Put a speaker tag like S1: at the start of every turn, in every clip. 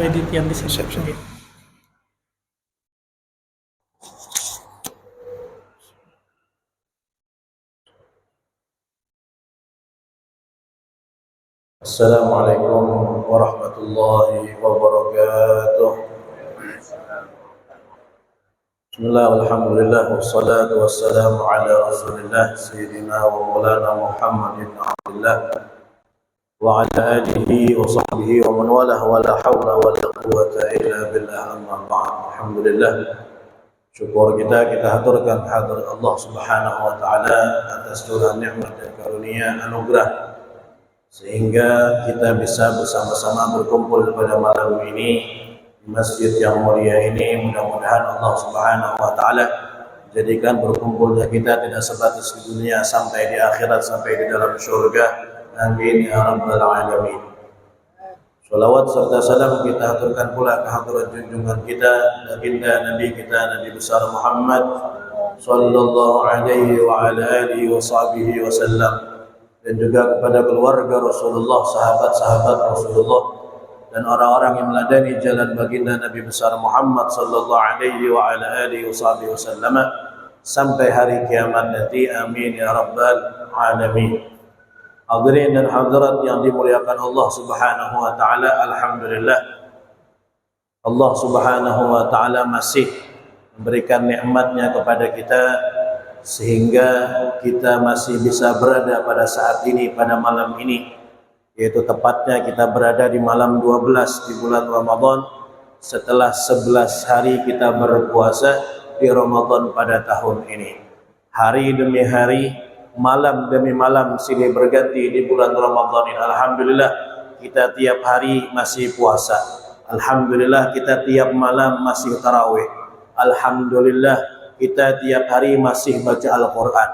S1: aku edit yang di sini. Oke.
S2: Assalamualaikum warahmatullahi wabarakatuh. Bismillah, alhamdulillah, wassalatu wassalamu ala rasulillah Sayyidina wa maulana Muhammad ibn Abdullah wa ala alihi wa sahbihi wa man walah wa la hawla wa la quwwata illa billah, amma ba'd. Alhamdulillah, syukur kita haturkan hadirat Allah subhanahu wa ta'ala atas curah nikmat dan karunia anugerah sehingga kita bisa bersama-sama berkumpul pada malam ini di masjid yang mulia ini. Mudah-mudahan Allah subhanahu wa ta'ala jadikan berkumpulnya kita tidak sebatas di dunia, sampai di akhirat, sampai di dalam syurga. Amin ya rabbal alamin. Salawat serta salam kita haturkan pula ke hadirat junjungan kita, baginda Nabi kita, Nabi besar Muhammad sallallahu alaihi wa ala alihi wa sahbihi wasallam, dan juga kepada keluarga Rasulullah, sahabat-sahabat Rasulullah, dan orang-orang yang meladani jalan baginda Nabi besar Muhammad sallallahu alaihi wa ala alihi wasallam sampai hari kiamat nanti. Amin ya rabbal alamin. Hadirin dan hadirat yang dimuliakan Allah subhanahu wa ta'ala, alhamdulillah Allah subhanahu wa ta'ala masih memberikan nikmatnya kepada kita sehingga kita masih bisa berada pada saat ini, pada malam ini, yaitu tepatnya kita berada di malam 12 di bulan Ramadan setelah 11 hari kita berpuasa di Ramadan pada tahun ini. Hari demi hari, malam demi malam silih berganti di bulan Ramadan ini. Alhamdulillah kita tiap hari masih puasa. Alhamdulillah kita tiap malam masih tarawih. Alhamdulillah kita tiap hari masih baca Al-Quran.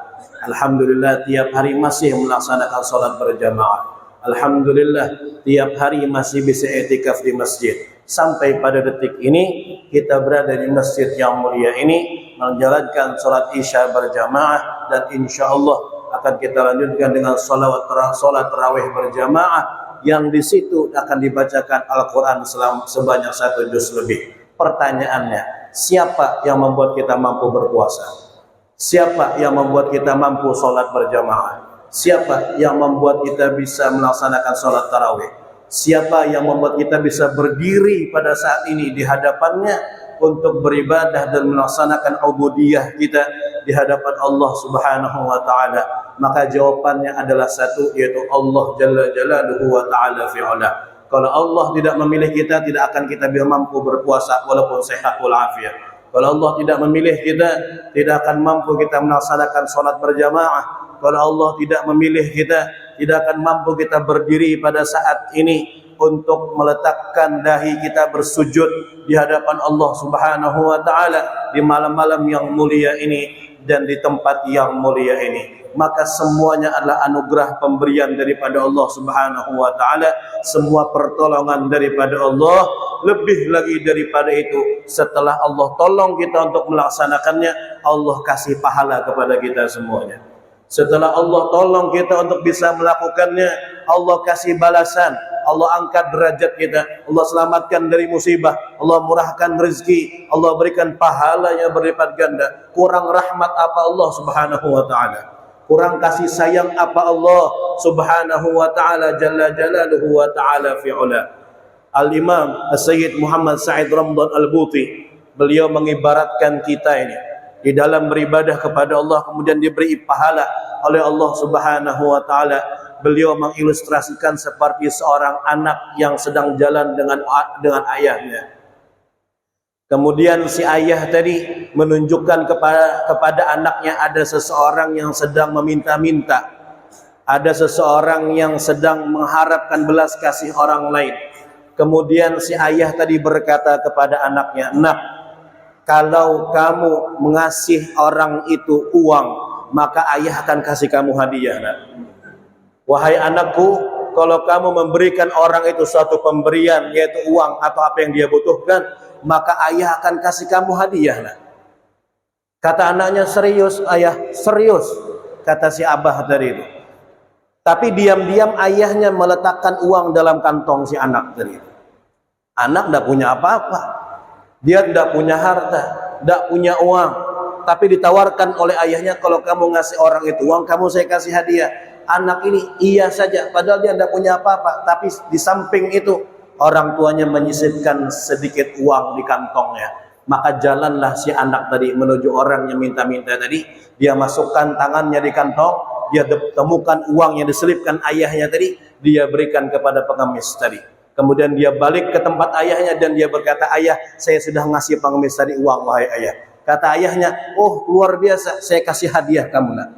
S2: Alhamdulillah tiap hari masih melaksanakan sholat berjamaah. Alhamdulillah tiap hari masih bisa i'tikaf di masjid. Sampai pada detik ini kita berada di masjid yang mulia ini menjalankan sholat isya berjamaah, dan insya Allah akan kita lanjutkan dengan sholat tarawih berjamaah yang di situ akan dibacakan Al-Quran sebanyak 1 juz lebih. Pertanyaannya, siapa yang membuat kita mampu berpuasa? Siapa yang membuat kita mampu sholat berjamaah? Siapa yang membuat kita bisa melaksanakan sholat tarawih? Siapa yang membuat kita bisa berdiri pada saat ini di hadapannya untuk beribadah dan melaksanakan ubudiyah kita di hadapan Allah subhanahu wa ta'ala? Maka jawabannya adalah satu, yaitu Allah jalla jalaluhu wa ta'ala fi'ala. Kalau Allah tidak memilih kita, tidak akan kita bisa mampu berpuasa walaupun sehat walafiat. Kalau Allah tidak memilih kita, tidak akan mampu kita melaksanakan sholat berjamaah. Kalau Allah tidak memilih kita, tidak akan mampu kita berdiri pada saat ini untuk meletakkan dahi kita bersujud di hadapan Allah subhanahu wa ta'ala di malam-malam yang mulia ini dan di tempat yang mulia ini. Maka semuanya adalah anugerah pemberian daripada Allah subhanahu wa ta'ala, semua pertolongan daripada Allah. Lebih lagi daripada itu, setelah Allah tolong kita untuk melaksanakannya, Allah kasih pahala kepada kita semuanya. Setelah Allah tolong kita untuk bisa melakukannya, Allah kasih balasan, Allah angkat derajat kita, Allah selamatkan dari musibah, Allah murahkan rezeki, Allah berikan pahala yang berlipat ganda. Kurang rahmat apa Allah subhanahu wa ta'ala? Kurang kasih sayang apa Allah subhanahu wa ta'ala jalla jalaluhu wa ta'ala fi'ula? Al-Imam As-Sayyid Muhammad Sa'id Ramdan Al-Buti, beliau mengibaratkan kita ini di dalam beribadah kepada Allah kemudian diberi pahala oleh Allah subhanahu wa ta'ala. Beliau mengilustrasikan seperti seorang anak yang sedang jalan dengan ayahnya. Kemudian si ayah tadi menunjukkan kepada anaknya ada seseorang yang sedang meminta-minta, ada seseorang yang sedang mengharapkan belas kasih orang lain. Kemudian si ayah tadi berkata kepada anaknya, "Nak, kalau kamu mengasih orang itu uang, maka ayah akan kasih kamu hadiah, nak. Wahai anakku, kalau kamu memberikan orang itu suatu pemberian, yaitu uang atau apa yang dia butuhkan, maka ayah akan kasih kamu hadiah, nak." Kata anaknya, "Serius ayah?" "Serius," kata si abah tadi itu. Tapi diam-diam ayahnya meletakkan uang dalam kantong si anak tadi itu. Anak tidak punya apa-apa, dia tidak punya harta, tidak punya uang, tapi ditawarkan oleh ayahnya, kalau kamu ngasih orang itu uang, kamu saya kasih hadiah. Anak ini iya saja, padahal dia tidak punya apa-apa, tapi di samping itu orang tuanya menyisipkan sedikit uang di kantongnya. Maka jalanlah si anak tadi menuju orang yang minta-minta tadi. Dia masukkan tangannya di kantong, dia temukan uang yang diselipkan ayahnya tadi, dia berikan kepada pengemis tadi. Kemudian dia balik ke tempat ayahnya dan dia berkata, ayah, saya sudah ngasih pengemis tadi uang, wahai ayah. Kata ayahnya, oh luar biasa, saya kasih hadiah kamu nak.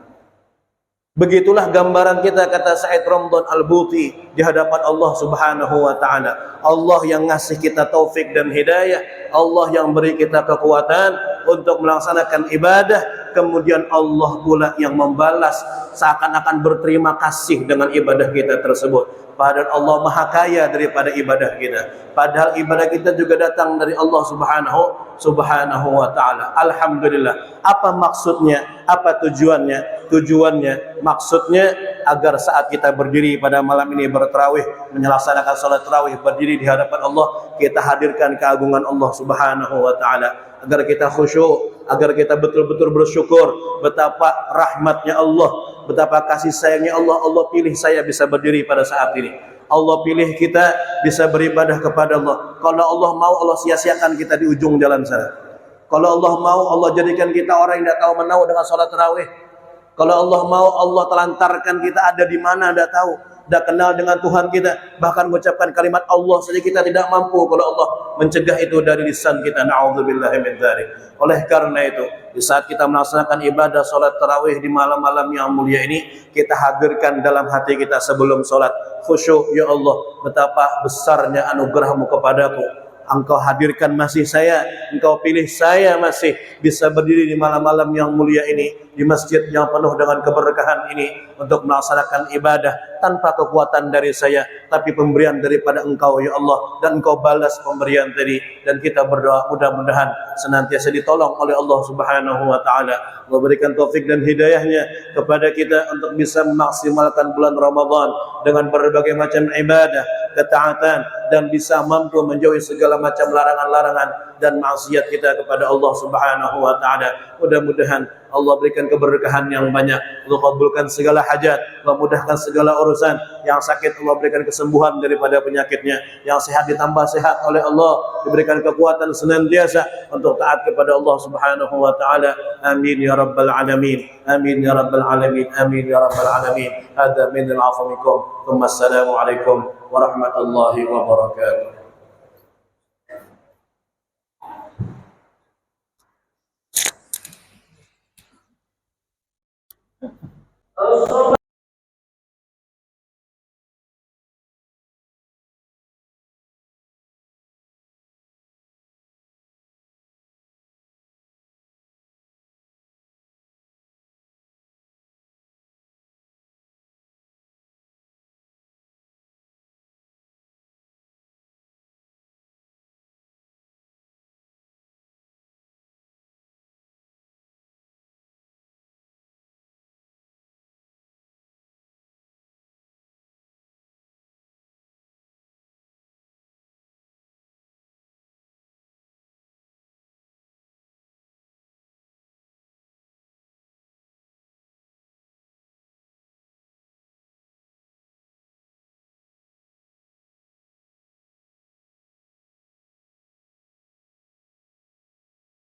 S2: Begitulah gambaran kita, kata Said Ramdhan Al-Buti, di hadapan Allah Subhanahu wa taala. Allah yang ngasih kita taufik dan hidayah, Allah yang beri kita kekuatan untuk melaksanakan ibadah, kemudian Allah pula yang membalas seakan-akan berterima kasih dengan ibadah kita tersebut. Padahal Allah maha kaya daripada ibadah kita. Padahal ibadah kita juga datang dari Allah Subhanahu wa ta'ala. Alhamdulillah. Apa maksudnya? Apa tujuannya? Tujuannya, maksudnya agar saat kita berdiri pada malam ini bertarawih, melaksanakan salat tarawih, berdiri di hadapan Allah, kita hadirkan keagungan Allah Subhanahu wa ta'ala. Agar kita khusyuk, agar kita betul-betul bersyukur betapa rahmatnya Allah, betapa kasih sayangnya Allah. Allah pilih saya bisa berdiri pada saat ini. Allah pilih kita bisa beribadah kepada Allah. Kalau Allah mau, Allah sia-siakan kita di ujung jalan sana. Kalau Allah mau, Allah jadikan kita orang yang tidak tahu menau dengan salat tarawih. Kalau Allah mau, Allah telantarkan kita ada di mana tidak tahu, tidak kenal dengan Tuhan kita, bahkan mengucapkan kalimat Allah saja kita tidak mampu kalau Allah mencegah itu dari lisan kita. Na'udzubillahi min dzalik. Oleh karena itu, di saat kita melaksanakan ibadah salat tarawih di malam-malam yang mulia ini, kita hadirkan dalam hati kita sebelum salat khusyuk, ya Allah, betapa besarnya anugerah-Mu kepadaku. Engkau hadirkan masih saya, Engkau pilih saya masih bisa berdiri di malam-malam yang mulia ini, di masjid yang penuh dengan keberkahan ini, untuk melaksanakan ibadah tanpa kekuatan dari saya, tapi pemberian daripada Engkau, ya Allah, dan Engkau balas pemberian tadi. Dan kita berdoa mudah-mudahan senantiasa ditolong oleh Allah Subhanahu wa ta'ala. Allah berikan taufik dan hidayahnya kepada kita untuk bisa memaksimalkan bulan Ramadan dengan berbagai macam ibadah, ketaatan, dan bisa mampu menjauhi segala macam larangan-larangan dan maksiat kita kepada Allah Subhanahu wa ta'ala. Mudah-mudahan Allah berikan keberkahan yang banyak, Allah kabulkan segala hajat, Allah mudahkan segala urusan. Yang sakit Allah berikan kesembuhan daripada penyakitnya, yang sehat ditambah sehat oleh Allah, diberikan kekuatan senantiasa untuk taat kepada Allah Subhanahu wa ta'ala. Amin ya rabbal alamin, amin ya rabbal alamin, amin ya rabbal alamin. Hadza min al-'afwi minkum. Assalamu alaikum warahmatullahi wabarakatuh.